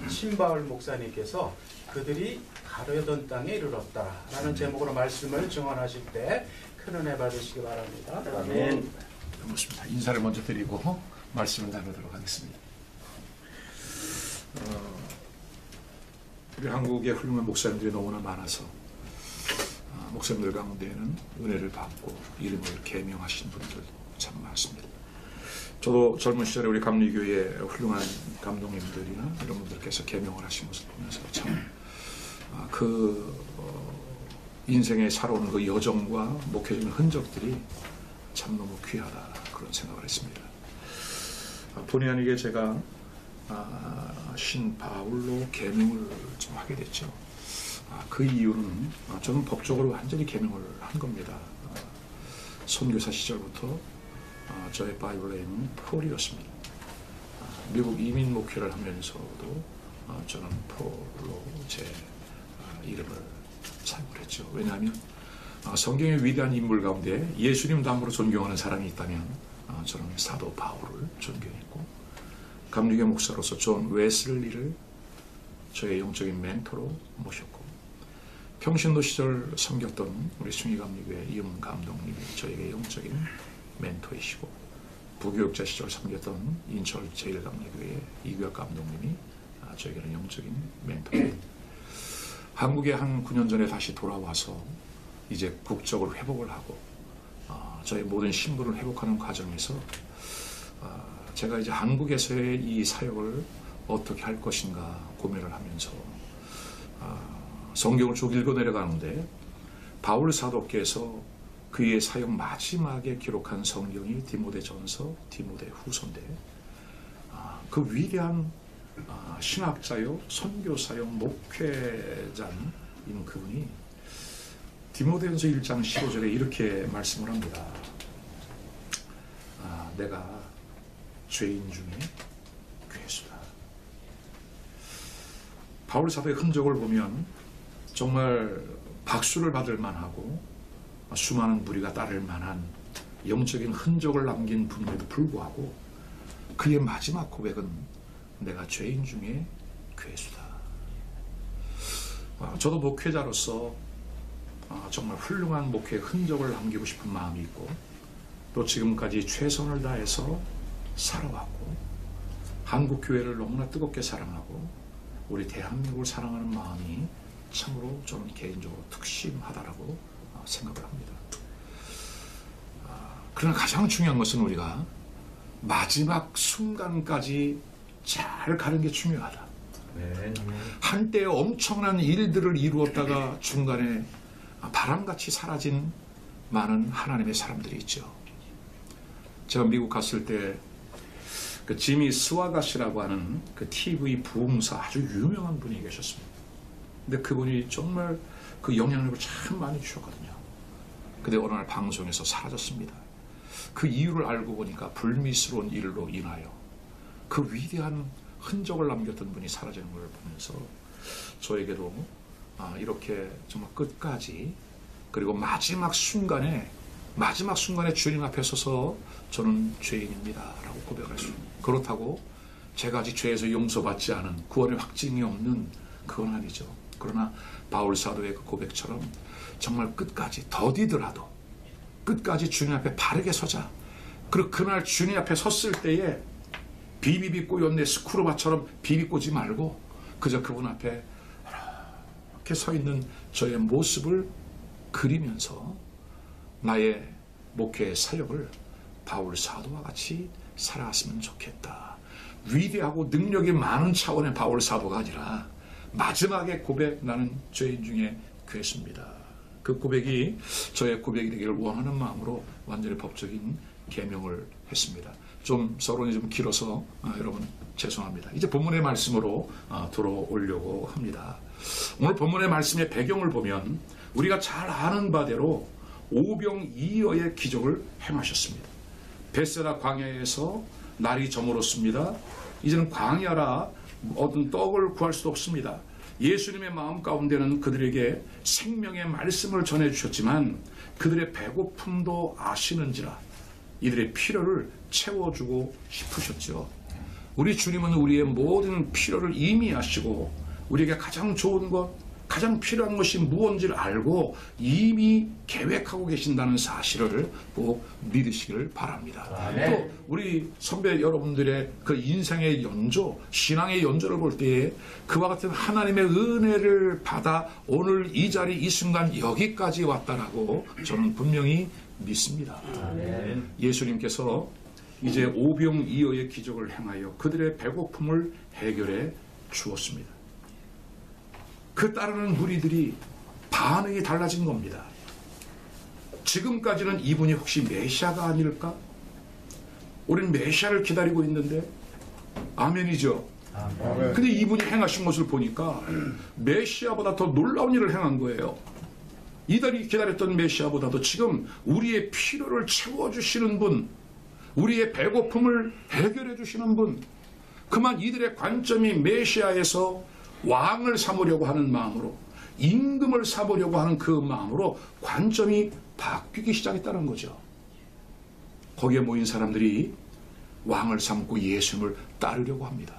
신바울 목사님께서 그들이 가려던 땅에 이르렀다라는 제목으로 말씀을 증언하실 때 큰 은혜 받으시기 바랍니다. 아멘. 고맙습니다. 인사를 먼저 드리고 말씀을 나누도록 하겠습니다. 우리 한국의 훌륭한 목사님들이 너무나 많아서 목사님들 가운데에는 은혜를 받고 이름을 계명하신 분들도 참 많습니다. 저도 젊은 시절에 우리 감리교회 훌륭한 감독님들이나 이런 분들께서 계명을 하신 것을 보면서 참 인생에 살아오는 그 여정과 목회적인 흔적들이 참 너무 귀하다 그런 생각을 했습니다. 본의 아니게 제가 신 바울로 계명을 좀 하게 됐죠. 그 이유는 저는 법적으로 완전히 계명을 한 겁니다. 선교사 시절부터 저의 바이블 네임은 폴이었습니다. 미국 이민 목회를 하면서도 저는 폴로 제 이름을 사용을 했죠. 왜냐하면 성경의 위대한 인물 가운데 예수님 다음으로 존경하는 사람이 있다면 저는 사도 바울을 존경했고, 감리교 목사로서 존 웨슬리를 저의 영적인 멘토로 모셨고, 평신도 시절 섬겼던 우리 숭의감리교회 이음 감독님이 저에게 영적인 멘토이시고, 부교육자 시절 섬겼던 인철 제1감리교회 이규혁 감독님이 저에게는 영적인 멘토입니다. 한국에 한 9년 전에 다시 돌아와서 이제 국적을 회복을 하고 저의 모든 신분을 회복하는 과정에서 제가 이제 한국에서의 이 사역을 어떻게 할 것인가 고민을 하면서 성경을 쭉 읽어 내려가는데 바울 사도께서 그의 사역 마지막에 기록한 성경이 디모데전서, 디모데후서인데 그 위대한 신학자요, 선교사요, 목회자인 그분이 디모데전서 1장 15절에 이렇게 말씀을 합니다. 내가 죄인 중에 괴수다. 바울 사도의 흔적을 보면 정말 박수를 받을 만하고 수많은 무리가 따를 만한 영적인 흔적을 남긴 분임에도 불구하고 그의 마지막 고백은 내가 죄인 중에 괴수다. 저도 목회자로서 정말 훌륭한 목회의 흔적을 남기고 싶은 마음이 있고, 또 지금까지 최선을 다해서 살아왔고, 한국교회를 너무나 뜨겁게 사랑하고 우리 대한민국을 사랑하는 마음이 참으로 저는 개인적으로 특심하다라고 생각을 합니다. 그러나 가장 중요한 것은 우리가 마지막 순간까지 잘 가는 게 중요하다. 네. 한때 엄청난 일들을 이루었다가 중간에 바람같이 사라진 많은 하나님의 사람들이 있죠. 제가 미국 갔을 때 그 지미 스와갓이라고 하는 그 TV 부흥사 아주 유명한 분이 계셨습니다. 근데 그분이 정말 그 영향력을 참 많이 주셨거든요. 근데 어느 날 방송에서 사라졌습니다. 그 이유를 알고 보니까 불미스러운 일로 인하여 그 위대한 흔적을 남겼던 분이 사라지는 걸 보면서 저에게도 이렇게 정말 끝까지, 그리고 마지막 순간에 주님 앞에 서서 저는 죄인입니다 라고 고백할 수 있습니다. 그렇다고 제가 아직 죄에서 용서받지 않은, 구원의 확증이 없는 그건 아니죠. 그러나 바울 사도의 그 고백처럼 정말 끝까지 더디더라도 끝까지 주님 앞에 바르게 서자. 그리고 그날 주님 앞에 섰을 때에 비비비 꼬였네 스크루바처럼 비비꼬지 말고 그저 그분 앞에 이렇게 서 있는 저의 모습을 그리면서 나의 목회의 사역을 바울 사도와 같이 살아갔으면 좋겠다. 위대하고 능력이 많은 차원의 바울 사도가 아니라 마지막에 고백, 나는 죄인 중에 괴수입니다. 그 고백이 저의 고백이 되기를 원하는 마음으로 완전히 법적인 계명을 했습니다. 좀 서론이 좀 길어서 여러분 죄송합니다. 이제 본문의 말씀으로 들어오려고 합니다. 오늘 본문의 말씀의 배경을 보면 우리가 잘 아는 바대로 오병이어의 기적을 행하셨습니다. 베세다 광야에서 날이 저물었습니다. 이제는 광야라 얻은 떡을 구할 수도 없습니다. 예수님의 마음 가운데는 그들에게 생명의 말씀을 전해주셨지만 그들의 배고픔도 아시는지라 이들의 필요를 채워주고 싶으셨죠. 우리 주님은 우리의 모든 필요를 이미 아시고 우리에게 가장 좋은 것, 가장 필요한 것이 무엇인지를 알고 이미 계획하고 계신다는 사실을 꼭 믿으시기를 바랍니다. 또 우리 선배 여러분들의 그 인생의 연조, 신앙의 연조를 볼 때에 그와 같은 하나님의 은혜를 받아 오늘 이 자리 이 순간 여기까지 왔다라고 저는 분명히 믿습니다. 예수님께서 이제 오병이어의 기적을 행하여 그들의 배고픔을 해결해 주었습니다. 그 따르는 무리들이 반응이 달라진 겁니다. 지금까지는 이분이 혹시 메시아가 아닐까? 우리는 메시아를 기다리고 있는데, 아멘이죠. 근데 이분이 행하신 것을 보니까 메시아보다 더 놀라운 일을 행한 거예요. 이들이 기다렸던 메시아보다도 지금 우리의 필요를 채워주시는 분, 우리의 배고픔을 해결해 주시는 분, 그만 이들의 관점이 메시아에서 왕을 삼으려고 하는 마음으로, 임금을 삼으려고 하는 그 마음으로 관점이 바뀌기 시작했다는 거죠. 거기에 모인 사람들이 왕을 삼고 예수님을 따르려고 합니다.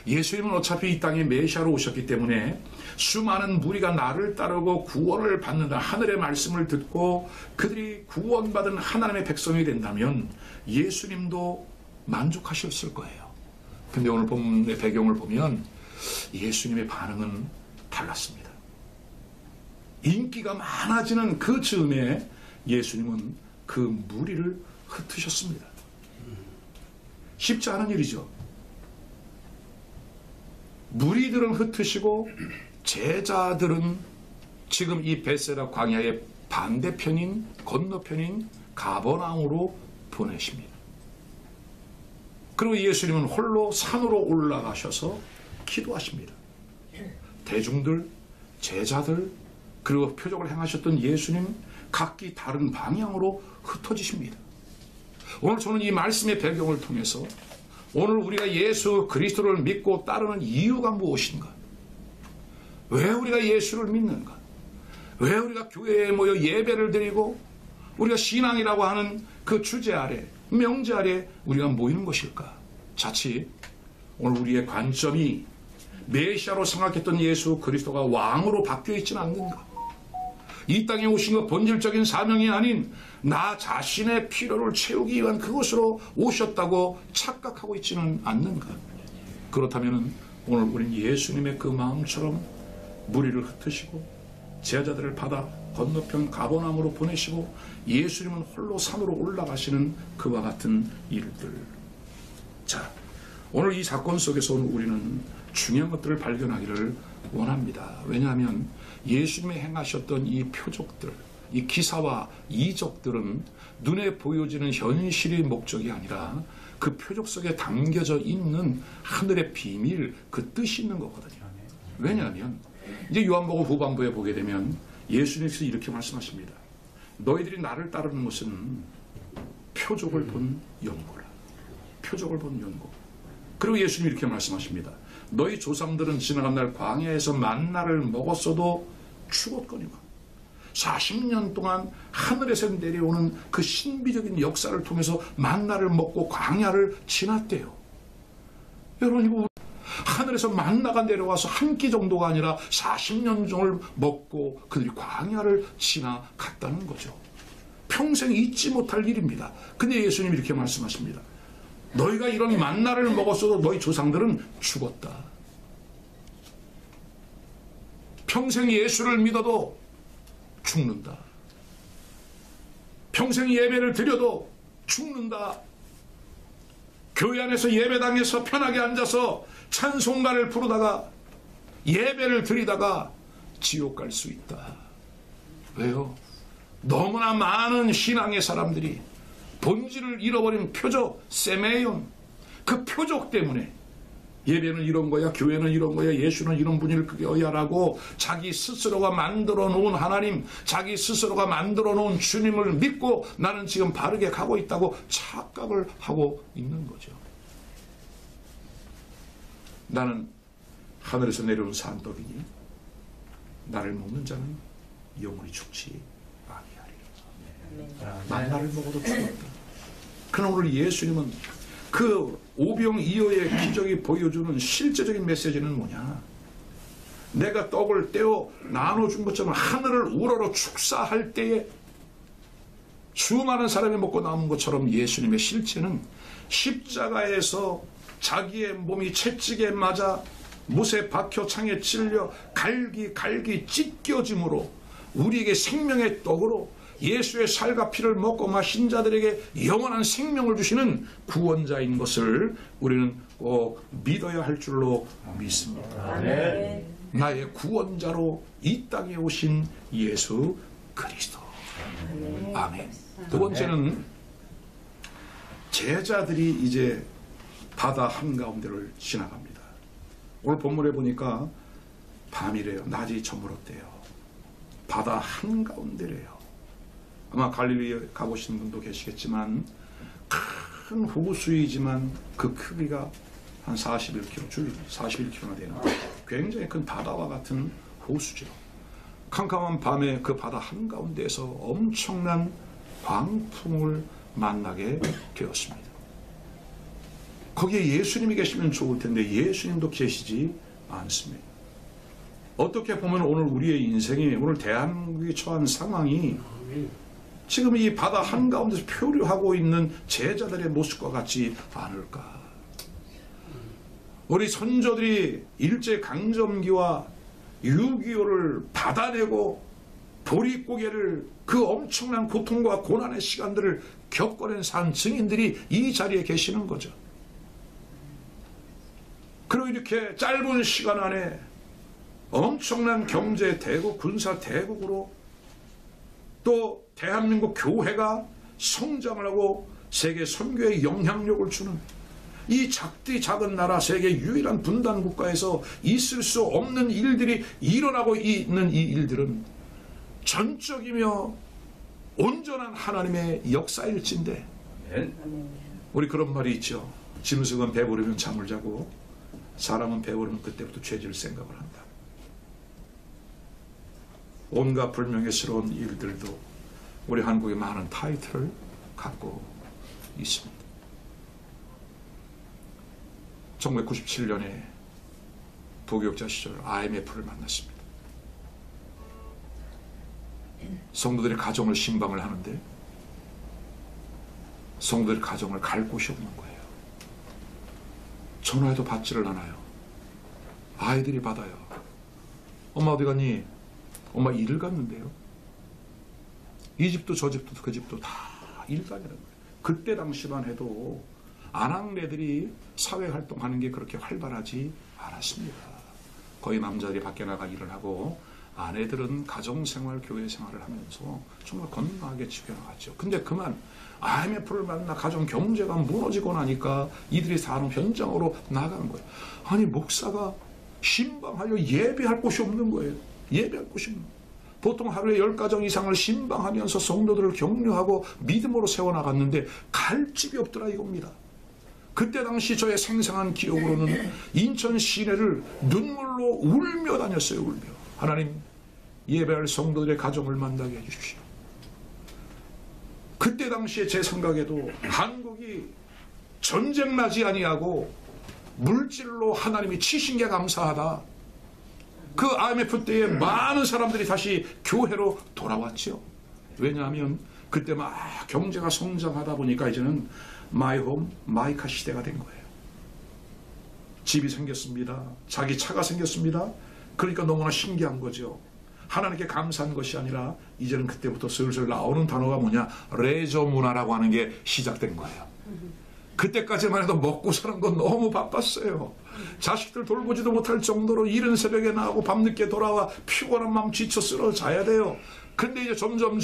예수님은 어차피 이 땅에 메시아로 오셨기 때문에 수많은 무리가 나를 따르고 구원을 받는다 하늘의 말씀을 듣고 그들이 구원받은 하나님의 백성이 된다면 예수님도 만족하셨을 거예요. 근데 오늘 본문의 배경을 보면 예수님의 반응은 달랐습니다. 인기가 많아지는 그 즈음에 예수님은 그 무리를 흩으셨습니다. 쉽지 않은 일이죠. 무리들은 흩으시고 제자들은 지금 이 벳세다 광야의 반대편인 건너편인 가버나움으로 보내십니다. 그리고 예수님은 홀로 산으로 올라가셔서 기도하십니다. 대중들, 제자들, 그리고 표적을 행하셨던 예수님 각기 다른 방향으로 흩어지십니다. 오늘 저는 이 말씀의 배경을 통해서 오늘 우리가 예수 그리스도를 믿고 따르는 이유가 무엇인가? 왜 우리가 예수를 믿는가? 왜 우리가 교회에 모여 예배를 드리고 우리가 신앙이라고 하는 그 주제 아래, 명제 아래 우리가 모이는 것일까? 자칫 오늘 우리의 관점이 메시아로 생각했던 예수 그리스도가 왕으로 바뀌어 있지는 않는가? 이 땅에 오신 것 본질적인 사명이 아닌 나 자신의 필요를 채우기 위한 그것으로 오셨다고 착각하고 있지는 않는가? 그렇다면 오늘 우리는 예수님의 그 마음처럼 무리를 흩으시고 제자들을 받아 건너편 가버나움으로 보내시고 예수님은 홀로 산으로 올라가시는 그와 같은 일들. 자, 오늘 이 사건 속에서 우리는 중요한 것들을 발견하기를 원합니다. 왜냐하면 예수님이 행하셨던 이 표적들, 이 기사와 이적들은 눈에 보여지는 현실의 목적이 아니라 그 표적 속에 담겨져 있는 하늘의 비밀, 그 뜻이 있는 거거든요. 왜냐하면 이제 요한복음 후반부에 보게 되면 예수님께서 이렇게 말씀하십니다. 너희들이 나를 따르는 것은 표적을 본 연고라. 표적을 본 연고. 그리고 예수님이 이렇게 말씀하십니다. 너희 조상들은 지나간 날 광야에서 만나를 먹었어도 죽었거니와 40년 동안 하늘에서 내려오는 그 신비적인 역사를 통해서 만나를 먹고 광야를 지났대요. 여러분, 이거 하늘에서 만나가 내려와서 한 끼 정도가 아니라 40년 종을 먹고 그들이 광야를 지나갔다는 거죠. 평생 잊지 못할 일입니다. 근데 예수님이 이렇게 말씀하십니다. 너희가 이런 만나를 먹었어도 너희 조상들은 죽었다. 평생 예수를 믿어도 죽는다. 평생 예배를 드려도 죽는다. 교회 안에서 예배당에서 편하게 앉아서 찬송가를 부르다가 예배를 드리다가 지옥 갈 수 있다. 왜요? 너무나 많은 신앙의 사람들이 본질을 잃어버린 표적, 세메이온, 그 표적 때문에 예배는 이런 거야, 교회는 이런 거야, 예수는 이런 분일 거야라고 자기 스스로가 만들어 놓은 하나님, 자기 스스로가 만들어 놓은 주님을 믿고 나는 지금 바르게 가고 있다고 착각을 하고 있는 거죠. 나는 하늘에서 내려온 산더기니 나를 먹는 자는 영원히 죽지 아니하리라. 만나를 먹어도 죽었다. 그러나 오늘 예수님은 그 오병이어의 기적이 보여주는 실제적인 메시지는 뭐냐? 내가 떡을 떼어 나눠준 것처럼 하늘을 우러러 축사할 때에 수많은 사람이 먹고 남은 것처럼 예수님의 실체는 십자가에서 자기의 몸이 채찍에 맞아 못에 박혀 창에 찔려 갈기 찢겨짐으로 우리에게 생명의 떡으로 예수의 살과 피를 먹고 마신 자들에게 영원한 생명을 주시는 구원자인 것을 우리는 꼭 믿어야 할 줄로 믿습니다. 아멘. 나의 구원자로 이 땅에 오신 예수 그리스도. 아멘. 두 번째는 제자들이 이제 바다 한가운데를 지나갑니다. 오늘 본문에 보니까 밤이래요. 낮이 저물었대요. 바다 한가운데래요. 아마 갈릴리에 가보신 분도 계시겠지만 큰 호수이지만 그 크기가 한 41km, 줄이 41km나 되는 굉장히 큰 바다와 같은 호수죠. 캄캄한 밤에 그 바다 한가운데에서 엄청난 광풍을 만나게 되었습니다. 거기에 예수님이 계시면 좋을 텐데 예수님도 계시지 않습니다. 어떻게 보면 오늘 우리의 인생이, 오늘 대한민국이 처한 상황이 지금 이 바다 한가운데서 표류하고 있는 제자들의 모습과 같지 않을까. 우리 선조들이 일제강점기와 6.25를 받아내고 보릿고개를, 그 엄청난 고통과 고난의 시간들을 겪어낸 산 증인들이 이 자리에 계시는 거죠. 그리고 이렇게 짧은 시간 안에 엄청난 경제 대국, 군사 대국으로 또 대한민국 교회가 성장을 하고 세계 선교에 영향력을 주는 이 작은 나라, 세계 유일한 분단 국가에서 있을 수 없는 일들이 일어나고 있는 이 일들은 전적이며 온전한 하나님의 역사일진데, 우리 그런 말이 있죠. 짐승은 배부르면 잠을 자고 사람은 배부르면 그때부터 죄질 생각을 한다. 온갖 불명예스러운 일들도 우리 한국의 많은 타이틀을 갖고 있습니다. 1997년에 부교육자 시절 IMF를 만났습니다. 성도들의 가정을 신방을 하는데 성도들의 가정을 갈 곳이 없는 거예요. 전화해도 받지를 않아요. 아이들이 받아요. 엄마 어디 갔니? 엄마 일을 갔는데요. 이 집도 저 집도 그 집도 다 일 다니는 거예요. 그때 당시만 해도 아낙네들이 사회활동하는 게 그렇게 활발하지 않았습니다. 거의 남자들이 밖에 나가 일을 하고 아내들은 가정생활, 교회생활을 하면서 정말 건강하게 지켜나갔죠. 근데 그만 IMF를 만나 가정 경제가 무너지고 나니까 이들이 산업 현장으로 나간 거예요. 아니 목사가 신방하려 예배할 곳이 없는 거예요. 예배할 곳이 없는 거예요. 보통 하루에 10가정 이상을 신방하면서 성도들을 격려하고 믿음으로 세워나갔는데 갈 집이 없더라 이겁니다. 그때 당시 저의 생생한 기억으로는 인천 시내를 눈물로 울며 다녔어요. 울며. 하나님, 예배할 성도들의 가정을 만나게 해주십시오. 그때 당시에 제 생각에도 한국이 전쟁 나지 아니하고 물질로 하나님이 치신 게 감사하다. 그 IMF 때에 많은 사람들이 다시 교회로 돌아왔죠. 왜냐하면 그때 막 경제가 성장하다 보니까 이제는 마이홈, 마이카 시대가 된 거예요. 집이 생겼습니다. 자기 차가 생겼습니다. 그러니까 너무나 신기한 거죠. 하나님께 감사한 것이 아니라 이제는 그때부터 슬슬 나오는 단어가 뭐냐, 레저 문화라고 하는 게 시작된 거예요. 그때까지만 해도 먹고 사는 건 너무 바빴어요. 자식들 돌보지도 못할 정도로 이른 새벽에 나가고 밤늦게 돌아와 피곤한 마음 지쳐 쓰러져 자야 돼요. 근데 이제 점점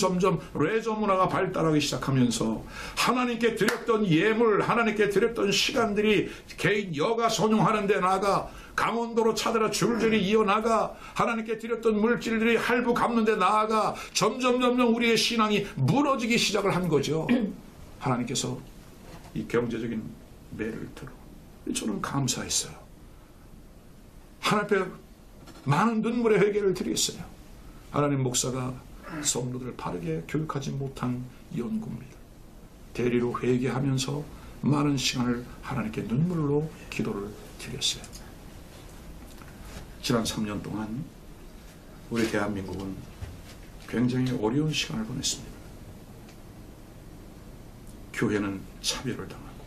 레저 문화가 발달하기 시작하면서 하나님께 드렸던 예물, 하나님께 드렸던 시간들이 개인 여가 선용하는 데 나가, 강원도로 차들아 줄줄이 이어나가, 하나님께 드렸던 물질들이 할부 갚는 데 나아가 점점 우리의 신앙이 무너지기 시작을 한 거죠. 하나님께서 이 경제적인 매를 들어 저는 감사했어요. 하나님 앞에 많은 눈물의 회개를 드리겠어요. 하나님, 목사가 성도들을 바르게 교육하지 못한 연구입니다. 대리로 회개하면서 많은 시간을 하나님께 눈물로 기도를 드렸어요. 지난 3년 동안 우리 대한민국은 굉장히 어려운 시간을 보냈습니다. 교회는 차별을 당하고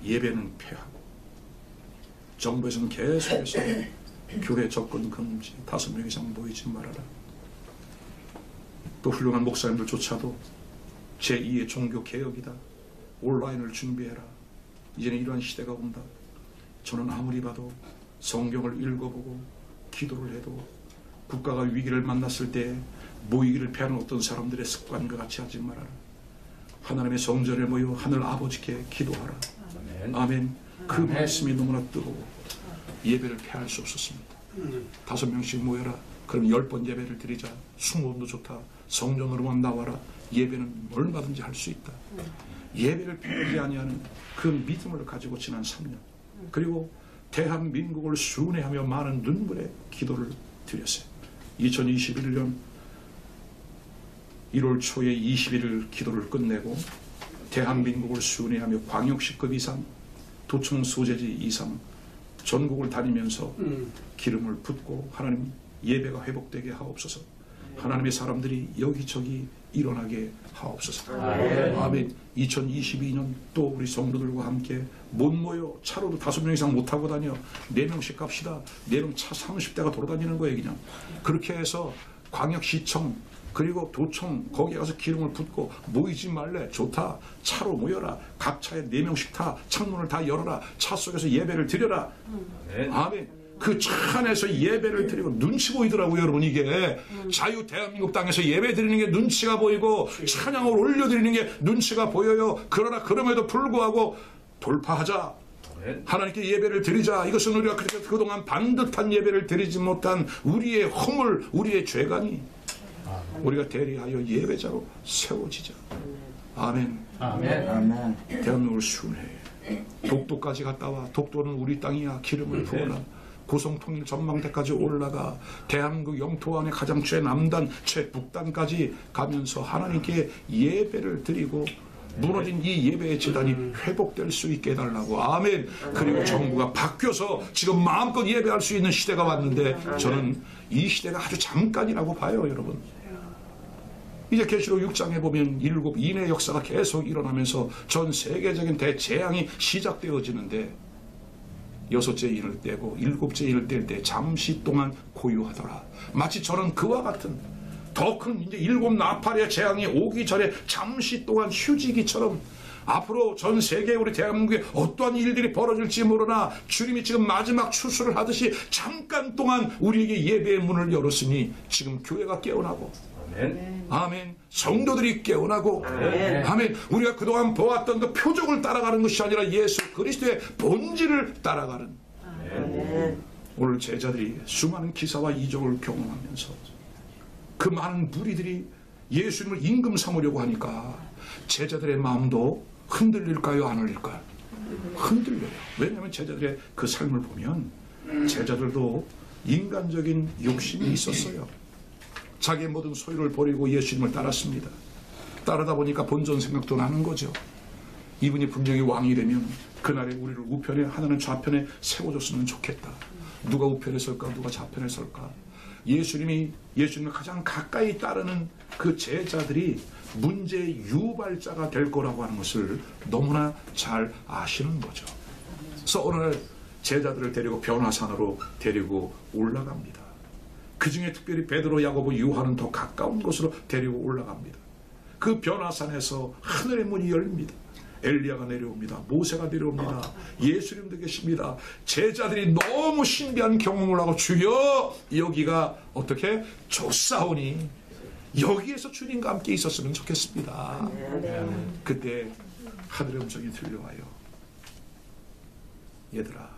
예배는 폐하고 정부에서는 계속해서 교회 접근 금지, 5명 이상 모이지 말아라. 또 훌륭한 목사님들조차도 제2의 종교 개혁이다, 온라인을 준비해라, 이제는 이러한 시대가 온다. 저는 아무리 봐도 성경을 읽어보고 기도를 해도 국가가 위기를 만났을 때 모이기를 피하는 어떤 사람들의 습관과 같이 하지 말아라. 하나님의 성전에 모여 하늘 아버지께 기도하라. 아멘. 그 말씀이 너무나 뜨거워 예배를 피할 수 없었습니다. 5명씩 모여라. 그럼 10번 예배를 드리자. 수모도 좋다. 성전으로만 나와라. 예배는 얼마든지 할 수 있다. 예배를 피하지 아니하는 그 믿음을 가지고 지난 3년, 그리고 대한민국을 순회하며 많은 눈물의 기도를 드렸어요. 2021년 1월 초에 21일 기도를 끝내고 대한민국을 순회하며 광역시급 이상, 도청 소재지 이상 전국을 다니면서 기름을 붓고 하나님 예배가 회복되게 하옵소서. 하나님의 사람들이 여기저기 일어나게 하옵소서. 아멘. 2022년 또 우리 성도들과 함께 못 모여 차로도 5명 이상 못 타고 다녀. 4명씩 갑시다. 4명 차 30대가 돌아다니는 거예요. 그냥 그렇게 해서 광역시청 그리고 도청 거기에 가서 기름을 붓고 모이지 말래. 좋다. 차로 모여라. 각 차에 4명씩 타. 창문을 다 열어라. 차 속에서 예배를 드려라. 아멘. 그 차 안에서 예배를 드리고 눈치 보이더라고요, 여러분. 이게 자유 대한민국 땅에서 예배 드리는 게 눈치가 보이고 찬양을 올려드리는 게 눈치가 보여요. 그러나 그럼에도 불구하고 돌파하자. 하나님께 예배를 드리자. 이것은 우리가 그동안 반듯한 예배를 드리지 못한 우리의 허물, 우리의 죄가니 우리가 대리하여 예배자로 세워지자. 아멘. 아멘. 아멘. 대한민국을 순회해. 독도까지 갔다 와. 독도는 우리 땅이야. 기름을 부어라. 고성통일 전망대까지 올라가 대한민국 영토 안에 가장 최남단, 최북단까지 가면서 하나님께 예배를 드리고 무너진 이 예배의 재단이 회복될 수 있게 해달라고. 아멘. 그리고 정부가 바뀌어서 지금 마음껏 예배할 수 있는 시대가 왔는데 저는 이 시대가 아주 잠깐이라고 봐요, 여러분. 이제 계시록 6장에 보면 7 인의 역사가 계속 일어나면서 전 세계적인 대재앙이 시작되어지는데 6째 인을 떼고 7째 인을 뗄 때 잠시 동안 고요하더라. 마치 저는 그와 같은 더 큰 이제 7 나팔의 재앙이 오기 전에 잠시 동안 휴지기처럼 앞으로 전 세계 우리 대한민국에 어떠한 일들이 벌어질지 모르나 주님이 지금 마지막 추수를 하듯이 잠깐 동안 우리에게 예배의 문을 열었으니 지금 교회가 깨어나고 아멘. 아멘. 성도들이 깨어나고 아멘. 아멘. 우리가 그동안 보았던 그 표적을 따라가는 것이 아니라 예수 그리스도의 본질을 따라가는 아멘. 오늘 제자들이 수많은 기사와 이적을 경험하면서 그 많은 무리들이 예수님을 임금 삼으려고 하니까 제자들의 마음도 흔들릴까요? 안 흔들릴까요? 흔들려요. 왜냐하면 제자들의 그 삶을 보면 제자들도 인간적인 욕심이 있었어요. 자기의 모든 소유를 버리고 예수님을 따랐습니다. 따르다 보니까 본전 생각도 나는 거죠. 이분이 분명히 왕이 되면 그날에 우리를 우편에 하나는 좌편에 세워줬으면 좋겠다. 누가 우편에 설까? 누가 좌편에 설까? 예수님을 가장 가까이 따르는 그 제자들이 문제의 유발자가 될 거라고 하는 것을 너무나 잘 아시는 거죠. 그래서 어느 날 제자들을 데리고 변화산으로 데리고 올라갑니다. 그 중에 특별히 베드로, 야고보, 요한은 더 가까운 곳으로 데리고 올라갑니다. 그 변화산에서 하늘의 문이 열립니다. 엘리야가 내려옵니다. 모세가 내려옵니다. 예수님도 계십니다. 제자들이 너무 신비한 경험을 하고 주여 여기가 어떻게 좋사오니 여기에서 주님과 함께 있었으면 좋겠습니다. 그때 하늘의 음성이 들려와요. 얘들아,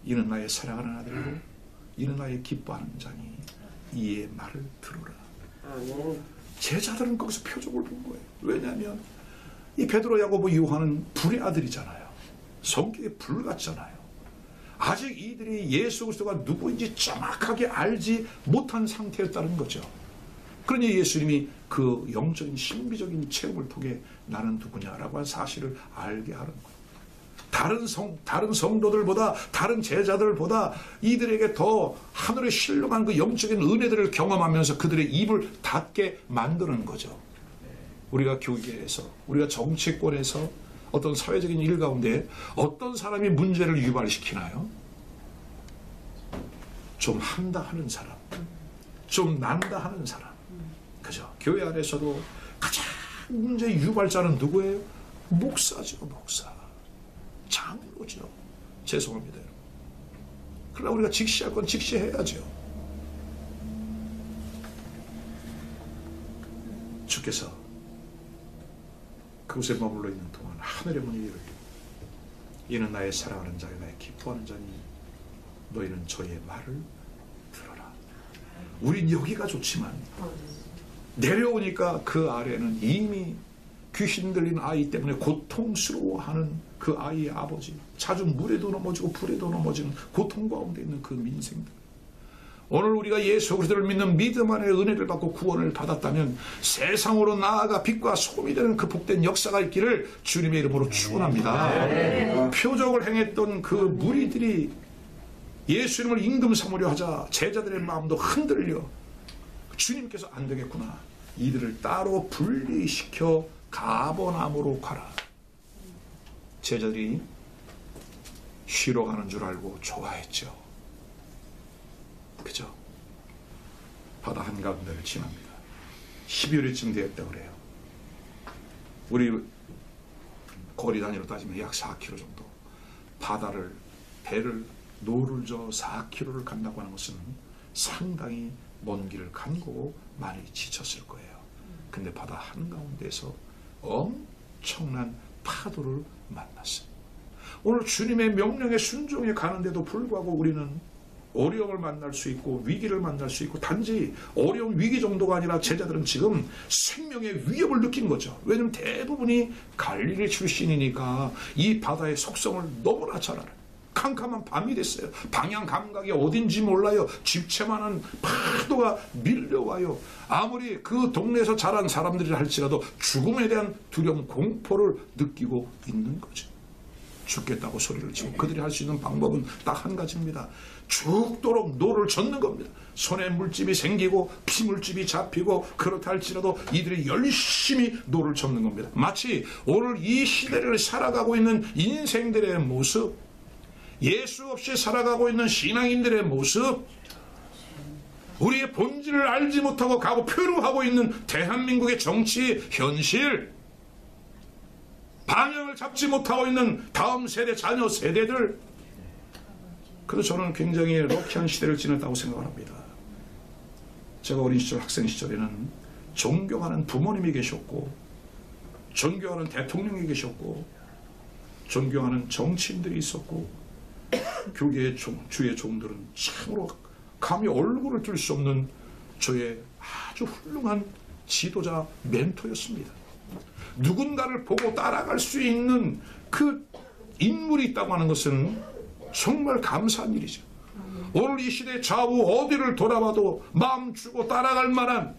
이는 나의 사랑하는 아들이고 이는 나의 기뻐하는 자니 이의 말을 들으라. 제자들은 거기서 표적을 본 거예요. 왜냐하면 이 베드로, 야고보, 요한은 불의 아들이잖아요. 성격이 불 같잖아요. 아직 이들이 예수 그리스도가 누구인지 정확하게 알지 못한 상태였다는 거죠. 그러니 예수님이 그 영적인 신비적인 체험을 통해 나는 누구냐라고 한 사실을 알게 하는 거예요. 다른 성도들보다, 다른 제자들보다 이들에게 더 하늘의 신령한 그 영적인 은혜들을 경험하면서 그들의 입을 닫게 만드는 거죠. 우리가 교계에서, 우리가 정치권에서, 어떤 사회적인 일 가운데 어떤 사람이 문제를 유발시키나요? 좀 한다 하는 사람, 좀 난다 하는 사람. 그죠? 교회 안에서도 가장 문제 유발자는 누구예요? 목사죠, 목사. 장로죠. 죄송합니다. 그러나 우리가 직시할 건 직시해야죠. 주께서 그곳에 머물러 있는 동안 하늘의 문이 열리고 이는 나의 사랑하는 자요 나의 기뻐하는 자니 너희는 저의 말을 들어라. 우린 여기가 좋지만 내려오니까 그 아래는 이미 귀신 들린 아이 때문에 고통스러워하는 그 아이의 아버지, 자주 물에도 넘어지고 불에도 넘어지는 고통 가운데 있는 그 민생들. 오늘 우리가 예수 그리스도를 믿는 믿음 안에 은혜를 받고 구원을 받았다면 세상으로 나아가 빛과 소금이 되는 그 복된 역사가 있기를 주님의 이름으로 축원합니다. 표적을 행했던 그 무리들이 예수님을 임금 삼으려 하자 제자들의 마음도 흔들려 주님께서 안 되겠구나. 이들을 따로 분리시켜 가버나움으로 가라. 제자들이 쉬러 가는 줄 알고 좋아했죠. 그죠? 바다 한가운데를 지납니다. 12월쯤 되었다고 그래요. 우리 거리 단위로 따지면 약 4km 정도. 배를 노를 저 4km를 간다고 하는 것은 상당히 먼 길을 간 거고 많이 지쳤을 거예요. 근데 바다 한가운데서 엄청난 파도를 만났어요. 오늘 주님의 명령에 순종해 가는데도 불구하고 우리는 어려움을 만날 수 있고 위기를 만날 수 있고 단지 어려운 위기 정도가 아니라 제자들은 지금 생명의 위협을 느낀 거죠. 왜냐하면 대부분이 갈릴리 출신이니까 이 바다의 속성을 너무나 잘 알아요. 캄캄한 밤이 됐어요. 방향 감각이 어딘지 몰라요. 집채만한 파도가 밀려와요. 아무리 그 동네에서 자란 사람들이라 할지라도 죽음에 대한 두려움, 공포를 느끼고 있는 거죠. 죽겠다고 소리를 치고 그들이 할 수 있는 방법은 딱 한 가지입니다. 죽도록 노를 젓는 겁니다. 손에 물집이 생기고 피물집이 잡히고 그렇다 할지라도 이들이 열심히 노를 젓는 겁니다. 마치 오늘 이 시대를 살아가고 있는 인생들의 모습, 예수 없이 살아가고 있는 신앙인들의 모습, 우리의 본질을 알지 못하고 가고 표류하고 있는 대한민국의 정치 현실, 방향을 잡지 못하고 있는 다음 세대 자녀 세대들. 그래서 저는 굉장히 럭키한 시대를 지냈다고 생각합니다. 제가 어린 시절 학생 시절에는 존경하는 부모님이 계셨고 존경하는 대통령이 계셨고 존경하는 정치인들이 있었고 교계의 주의 종들은 참으로 감히 얼굴을 들 수 없는 저의 아주 훌륭한 지도자 멘토였습니다. 누군가를 보고 따라갈 수 있는 그 인물이 있다고 하는 것은 정말 감사한 일이죠. 오늘 이 시대 좌우 어디를 돌아봐도 마음 주고 따라갈 만한,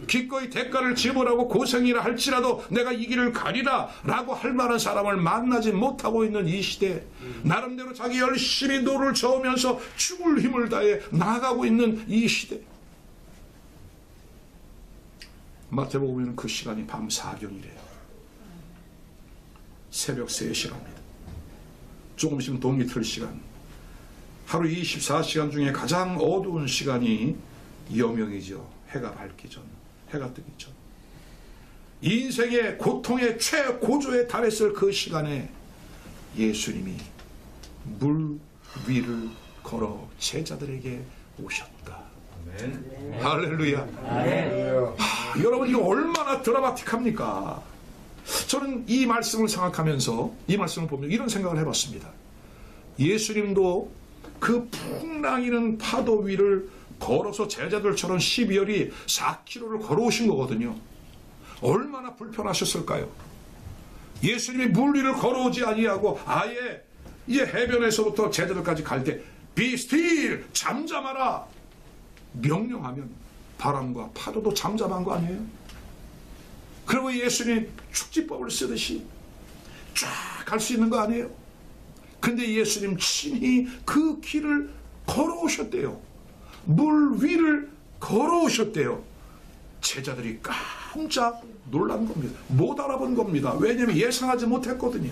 기꺼이 대가를 지불하고 고생이라 할지라도 내가 이 길을 가리라 라고 할 만한 사람을 만나지 못하고 있는 이 시대, 나름대로 자기 열심히 노를 저으면서 죽을 힘을 다해 나아가고 있는 이 시대. 마태복음에는 그 시간이 밤 4경이래요. 새벽 3시랍니다. 조금 있으면 동이 틀 시간. 하루 24시간 중에 가장 어두운 시간이 여명이죠. 해가 밝기 전, 해가 뜨기 전. 인생의 고통의 최고조에 달했을 그 시간에 예수님이 물 위를 걸어 제자들에게 오셨다. 아멘. 할렐루야. 아멘. 여러분, 이거 얼마나 드라마틱합니까? 저는 이 말씀을 생각하면서 이 말씀을 보면 이런 생각을 해봤습니다. 예수님도 그 풍랑이는 파도 위를 걸어서 제자들처럼 12월이 4km를 걸어오신 거거든요. 얼마나 불편하셨을까요? 예수님이 물 위를 걸어오지 아니하고 아예 이제 해변에서부터 제자들까지 갈 때 Be still, 잠잠하라 명령하면 바람과 파도도 잠잠한 거 아니에요? 그리고 예수님 축지법을 쓰듯이 쫙 갈 수 있는 거 아니에요? 근데 예수님 친히 그 길을 걸어오셨대요. 물 위를 걸어오셨대요. 제자들이 깜짝 놀란 겁니다. 못 알아본 겁니다. 왜냐하면 예상하지 못했거든요.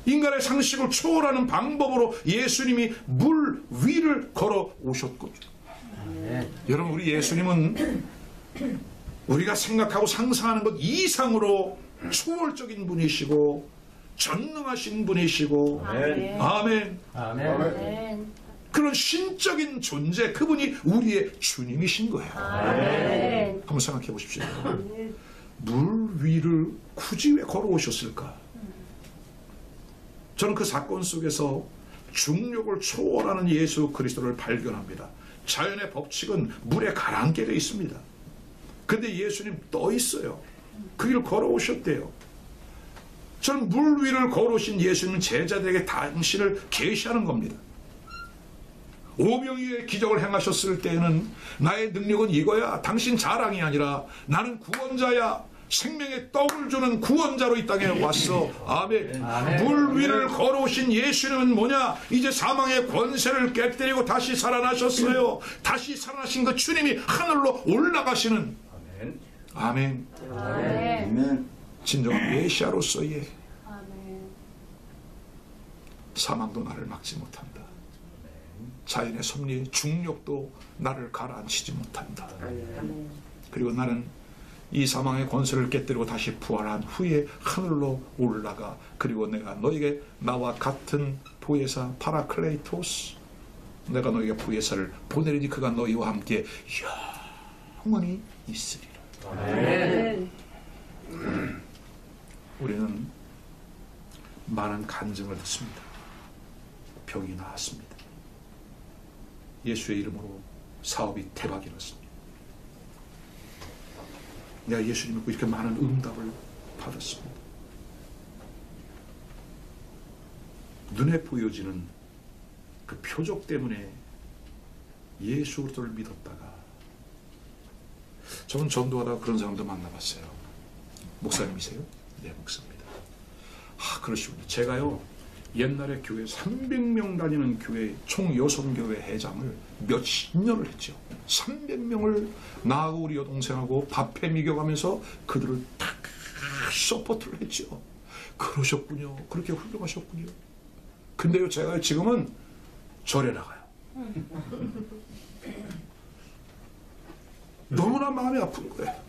인간의 상식을 초월하는 방법으로 예수님이 물 위를 걸어오셨거든요. 여러분, 우리 예수님은 우리가 생각하고 상상하는 것 이상으로 초월적인 분이시고 전능하신 분이시고 아멘. 아멘. 아멘. 그런 신적인 존재, 그분이 우리의 주님이신 거예요. 아멘. 한번 생각해 보십시오. 물 위를 굳이 왜 걸어오셨을까? 저는 그 사건 속에서 중력을 초월하는 예수 그리스도를 발견합니다. 자연의 법칙은 물에 가라앉게 되어 있습니다. 근데 예수님 떠 있어요. 그 길을 걸어오셨대요. 저는 물 위를 걸어오신 예수님은 제자들에게 당신을 계시하는 겁니다. 오병이어의 기적을 행하셨을 때에는 나의 능력은 이거야. 당신 자랑이 아니라 나는 구원자야. 생명의 떡을 주는 구원자로 이 땅에 왔어. 아멘. 아멘. 물 위를 걸어오신 예수님은 뭐냐? 이제 사망의 권세를 깨뜨리고 다시 살아나셨어요. 다시 살아나신 그 주님이 하늘로 올라가시는 아멘. 아멘. 진정한 메시아로서의 사망도 나를 막지 못한다. 자연의 섭리, 중력도 나를 가라앉히지 못한다. 그리고 나는 이 사망의 권세를 깨뜨리고 다시 부활한 후에 하늘로 올라가. 그리고 내가 너에게 나와 같은 보혜사 파라클레이토스, 내가 너에게 보혜사를 보내리니 그가 너희와 함께 영원히 있으리라. 아멘. 우리는 많은 간증을 듣습니다. 병이 나았습니다. 예수의 이름으로 사업이 대박이 났습니다. 내가 예수님 믿고 이렇게 많은 응답을 받았습니다. 눈에 보여지는 그 표적 때문에 예수 그리스도를 믿었다가, 저는 전도하다가 그런 사람도 만나봤어요. 목사님이세요? 네, 목사입니다. 그러시군요. 제가요, 옛날에 교회 300명 다니는 교회 총여성교회 회장을 몇십 년을 했죠. 300명을 나하고 우리 여동생하고 밥해 미겨가면서 그들을 다 서포트를 했죠. 그러셨군요. 그렇게 훌륭하셨군요. 근데요, 제가 지금은 절에 나가요. 너무나 마음이 아픈 거예요.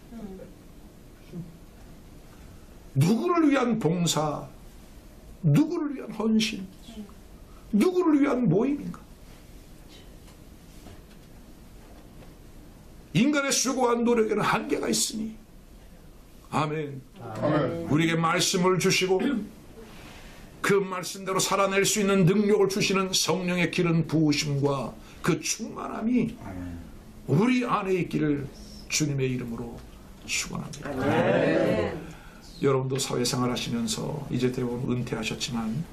누구를 위한 봉사, 누구를 위한 헌신, 누구를 위한 모임인가? 인간의 수고한 노력에는 한계가 있으니, 아멘. 아멘. 우리에게 말씀을 주시고 그 말씀대로 살아낼 수 있는 능력을 주시는 성령의 기름 부으심과 그 충만함이 우리 안에 있기를 주님의 이름으로 축원합니다. 아멘. 여러분도 사회생활 하시면서 이제 대부분 은퇴하셨지만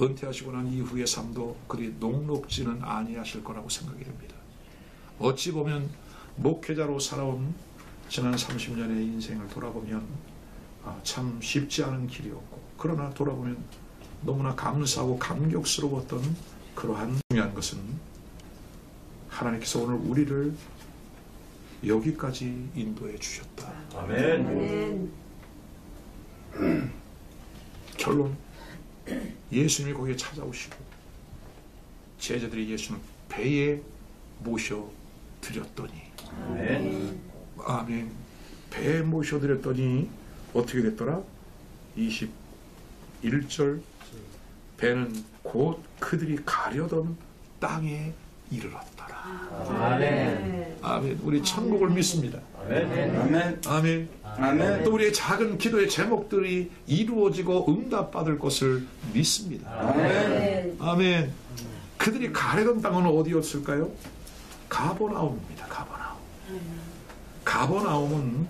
은퇴하시고 난 이후의 삶도 그리 녹록지는 아니하실 거라고 생각이 됩니다. 어찌 보면 목회자로 살아온 지난 30년의 인생을 돌아보면 참 쉽지 않은 길이었고, 그러나 돌아보면 너무나 감사하고 감격스러웠던 그러한 중요한 것은 하나님께서 오늘 우리를 여기까지 인도해 주셨다. 아멘. 결론, 예수님이 거기에 찾아오시고 제자들이 예수님을 배에 모셔드렸더니, 아멘. 아멘. 배에 모셔드렸더니 어떻게 됐더라? 21절, 배는 곧 그들이 가려던 땅에 이르렀더라. 아멘. 아멘. 우리 천국을 믿습니다. 아멘. 아멘. 아멘. 아멘. 또 우리의 작은 기도의 제목들이 이루어지고 응답받을 것을 믿습니다. 아멘. 아멘. 그들이 가려던 땅은 어디였을까요? 가버나움입니다. 가버나움. 가버나움은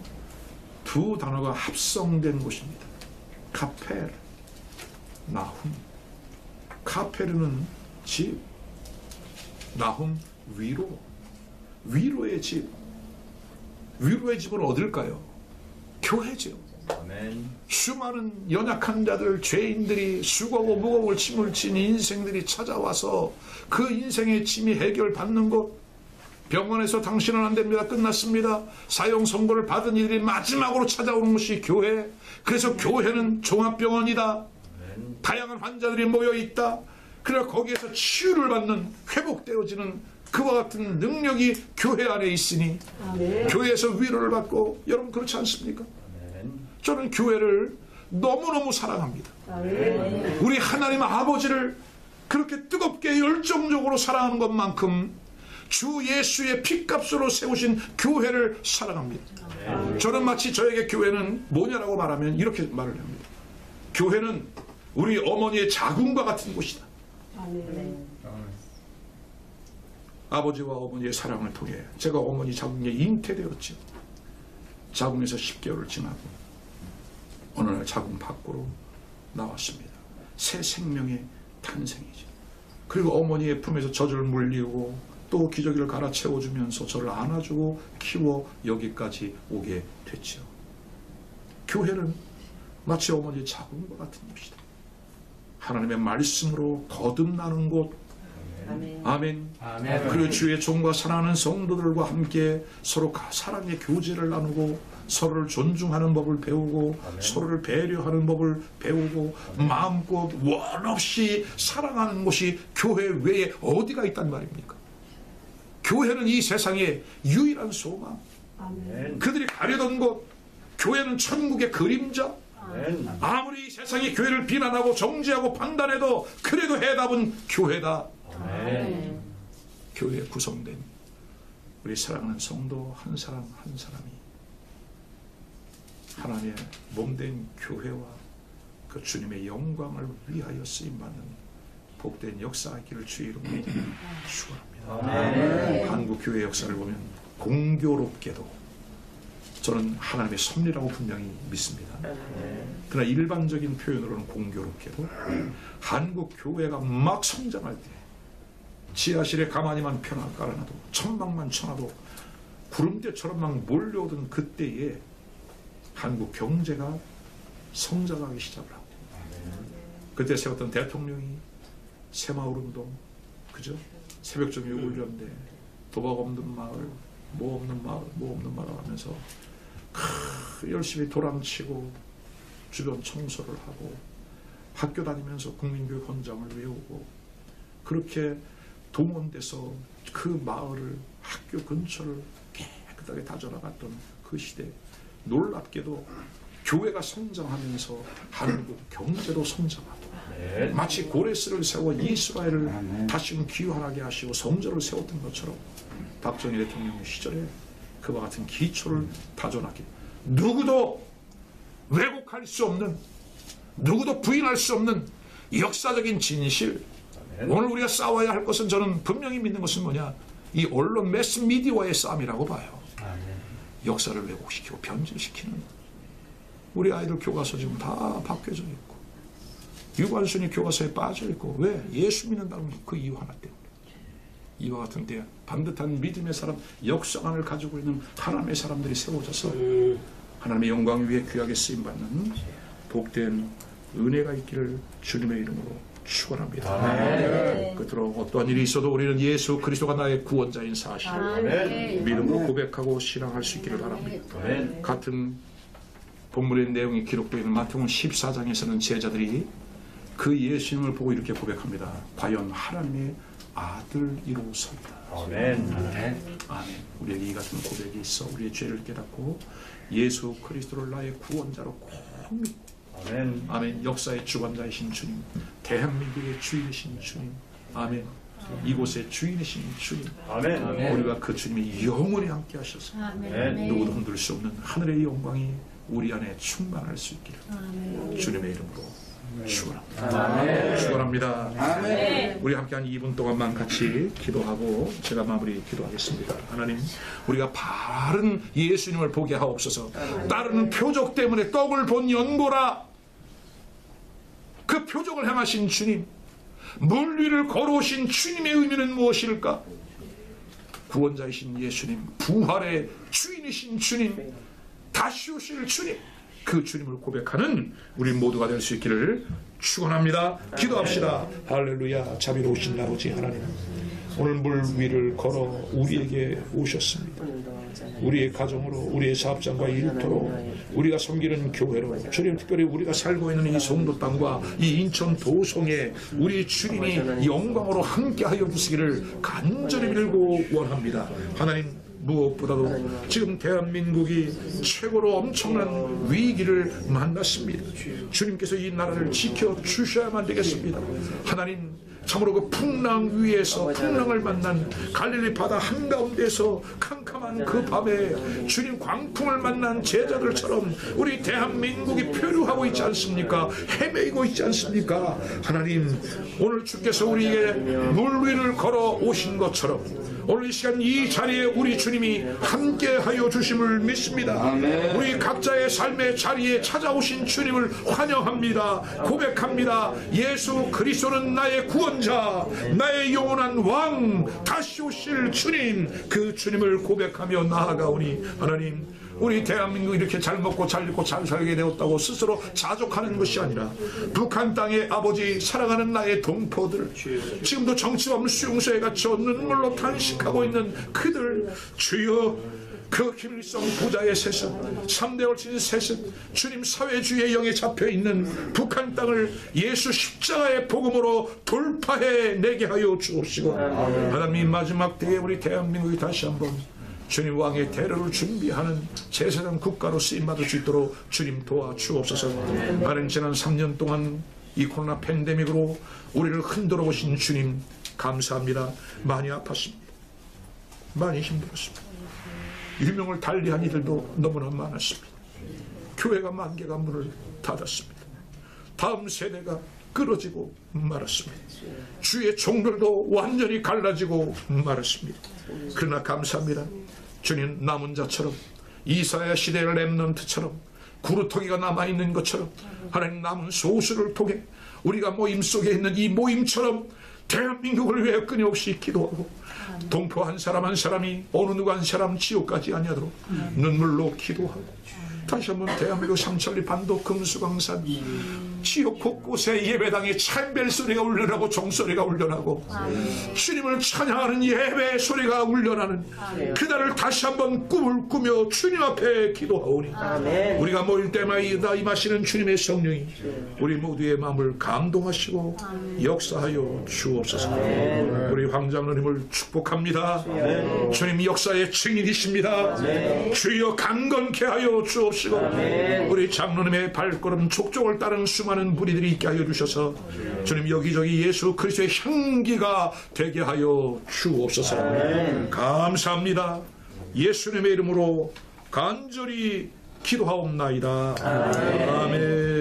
두 단어가 합성된 곳입니다. 카페르, 나훔. 카페르는 집, 나훔 위로, 위로의 집. 위로의 집을 어딜까요? 교회죠. 아멘. 수많은 연약한 자들, 죄인들이 수고하고 무거운 짐을 진 인생들이 찾아와서 그 인생의 짐이 해결받는 곳, 병원에서 당신은 안 됩니다. 끝났습니다. 사형 선고를 받은 이들이 마지막으로 찾아오는 것이 교회. 그래서 교회는 종합병원이다. 다양한 환자들이 모여 있다. 그러나 거기에서 치유를 받는, 회복되어지는 그와 같은 능력이 교회 안에 있으니 교회에서 위로를 받고, 여러분 그렇지 않습니까? 저는 교회를 너무너무 사랑합니다. 우리 하나님 아버지를 그렇게 뜨겁게 열정적으로 사랑하는 것만큼 주 예수의 피값으로 세우신 교회를 사랑합니다. 저는 마치 저에게 교회는 뭐냐라고 말하면 이렇게 말을 합니다. 교회는 우리 어머니의 자궁과 같은 곳이다. 아버지와 어머니의 사랑을 통해 제가 어머니 자궁에 잉태되었죠. 자궁에서 10개월을 지나고 어느 날 자궁 밖으로 나왔습니다. 새 생명의 탄생이죠. 그리고 어머니의 품에서 젖을 물리고 또 기저귀를 갈아 채워주면서 저를 안아주고 키워 여기까지 오게 됐죠. 교회는 마치 어머니의 자궁과 같은 곳이다. 하나님의 말씀으로 거듭나는 곳. 아멘. 아멘. 그리고 주의 종과 사랑하는 성도들과 함께 서로 사랑의 교제를 나누고 서로를 존중하는 법을 배우고 아멘. 서로를 배려하는 법을 배우고 아멘. 마음껏 원 없이 사랑하는 곳이 교회 외에 어디가 있단 말입니까? 교회는 이 세상의 유일한 소망. 아멘. 그들이 가려던 곳, 교회는 천국의 그림자. 아멘. 아무리 이 세상이 교회를 비난하고 정죄하고 판단해도 그래도 해답은 교회다. 아멘. 교회에 구성된 우리 사랑하는 성도 한 사람 한 사람이 하나님의 몸된 교회와 그 주님의 영광을 위하여 쓰임받는 복된 역사이기를 주의 이름으로 축원합니다. 한국 교회 역사를 보면 공교롭게도 저는 하나님의 섭리라고 분명히 믿습니다. 그러나 일반적인 표현으로는 공교롭게도 한국 교회가 막 성장할 때 지하실에 가만히만 깔아놔도 천막만 쳐놔도 구름대처럼 막 몰려오던 그때에 한국 경제가 성장하기 시작을 하고 그때 세웠던 대통령이 새마을운동, 그죠? 새벽정에 울렸는데 도박 없는 마을, 뭐 없는 마을, 뭐 없는 마을 하면서 열심히 도랑치고 주변 청소를 하고 학교 다니면서 국민교육 헌장을 외우고 그렇게 동원돼서 그 마을을, 학교 근처를 깨끗하게 다져나갔던 그 시대, 놀랍게도 교회가 성장하면서 한국 경제도 성장하고 마치 고레스를 세워 이스라엘을 다시금 귀환하게 하시고 성전을 세웠던 것처럼 박정희 대통령 시절에 그와 같은 기초를 다져놨기, 누구도 왜곡할 수 없는, 누구도 부인할 수 없는 역사적인 진실. 오늘 우리가 싸워야 할 것은, 저는 분명히 믿는 것은 뭐냐, 이 언론 매스미디어와의 싸움이라고 봐요. 역사를 왜곡시키고 변질시키는, 우리 아이들 교과서 지금 다 바뀌어져 있고 유관순이 교과서에 빠져 있고, 왜? 예수 믿는다는 그 이유 하나 때문에. 이와 같은 때 반듯한 믿음의 사람, 역사관을 가지고 있는 하나님의 사람들이 세워져서 하나님의 영광 위에 귀하게 쓰임받는 복된 은혜가 있기를 주님의 이름으로 축원합니다. 끝으로 어떠한 일이 있어도 우리는 예수 그리스도가 나의 구원자인 사실을 믿음으로 고백하고 신앙할 수 있기를 바랍니다. 같은 본문의 내용이 기록되어 있는 마태복음 14장에서는 제자들이 그 예수님을 보고 이렇게 고백합니다. 과연 하나님의 아들이로소이다. 아멘. 아멘. 우리에게 이 같은 고백이 있어 우리의 죄를 깨닫고 예수 그리스도를 나의 구원자로 꼭 믿고, 아멘. 아멘. 역사의 주관자이신 주님, 대한민국의 주인이신 주님, 아멘. 이곳의 주인이신 주님, 아멘. 우리가 그 주님이 영원히 함께 하셔서 아멘. 누구도 흔들 수 없는 하늘의 영광이 우리 안에 충만할 수 있기를 아멘. 주님의 이름으로 축원합니다. 축원합니다. 아멘. 우리 함께 한 2분 동안만 같이 기도하고 제가 마무리 기도하겠습니다. 하나님, 우리가 바른 예수님을 보게 하옵소서. 따르는 표적 때문에 떡을 본 연고라. 그 표적을 행하신 주님, 물 위를 걸어오신 주님의 의미는 무엇일까? 구원자이신 예수님, 부활의 주인이신 주님, 다시 오실 주님, 그 주님을 고백하는 우리 모두가 될 수 있기를 축원합니다. 기도합시다. 할렐루야. 자비로우신 아버지 하나님, 오늘 물 위를 걸어 우리에게 오셨습니다. 우리의 가정으로, 우리의 사업장과 일터로, 우리가 섬기는 교회로, 주님, 특별히 우리가 살고 있는 이 송도 땅과 이 인천 도성에 우리 주님이 영광으로 함께하여 주시기를 간절히 빌고 원합니다. 하나님, 무엇보다도 지금 대한민국이 최고로 엄청난 위기를 만났습니다. 주님께서 이 나라를 지켜주셔야만 되겠습니다. 하나님, 참으로 그 풍랑 위에서 풍랑을 만난 갈릴리 바다 한가운데서 캄캄한 그 밤에 주님 광풍을 만난 제자들처럼 우리 대한민국이 표류하고 있지 않습니까? 헤매이고 있지 않습니까? 하나님, 오늘 주께서 우리에게 물 위를 걸어 오신 것처럼 오늘 이 시간 이 자리에 우리 주님이 함께하여 주심을 믿습니다. 우리 각자의 삶의 자리에 찾아오신 주님을 환영합니다. 고백합니다. 예수 그리스도는 나의 구원자, 나의 영원한 왕, 다시 오실 주님, 그 주님을 고백하며 나아가오니 하나님, 우리 대한민국이 이렇게 잘 먹고 잘 입고 잘 살게 되었다고 스스로 자족하는 것이 아니라 북한 땅의 아버지, 사랑하는 나의 동포들, 지금도 정치범 수용소에 갇혀 눈물로 탄식하고 있는 그들, 주여 그 김일성 부자의 세습, 3대 옳친 세습, 주님 사회주의의 영에 잡혀있는 북한 땅을 예수 십자가의 복음으로 돌파해 내게 하여 주옵시고, 하나님, 마지막 때에 우리 대한민국이 다시 한번 주님 왕의 대로를 준비하는 제사장 국가로 쓰임받을 수 있도록 주님 도와주옵소서. 나는 지난 3년 동안 이 코로나 팬데믹으로 우리를 흔들어 보신 주님 감사합니다. 많이 아팠습니다. 많이 힘들었습니다. 유명을 달리한 이들도 너무나 많았습니다. 교회가 10,000개가 문을 닫았습니다. 다음 세대가 끊어지고 말았습니다. 주의 종들도 완전히 갈라지고 말았습니다. 그러나 감사합니다. 주님, 남은 자처럼, 이사야 시대의 렘넌트처럼, 구루터기가 남아있는 것처럼, 하나님, 남은 소수를 통해 우리가 모임 속에 있는 이 모임처럼 대한민국을 위해 끊임없이 기도하고, 동포 한 사람 한 사람이 어느 누구 한 사람 지옥 가지 아니하도록 눈물로 기도하고, 다시 한번 대한민국 삼천리 반도 금수강산 지역 곳곳에 예배당에 찬벨 소리가 울려나고 종소리가 울려나고 주님을 찬양하는 예배 소리가 울려나는 그날을 다시 한번 꿈을 꾸며 주님 앞에 기도하오니, 우리가 모일 때마다 임하시는 주님의 성령이 우리 모두의 마음을 감동하시고 역사하여 주옵소서. 우리 황장로님을 축복합니다. 주님 역사의 증인이십니다. 주여 강건케 하여 주옵소서. 우리 장로님의 발걸음 족족을 따른 수많은 무리들이 있게 하여 주셔서 주님 여기저기 예수 그리스도의 향기가 되게 하여 주옵소서. 감사합니다. 예수님의 이름으로 간절히 기도하옵나이다. 아멘.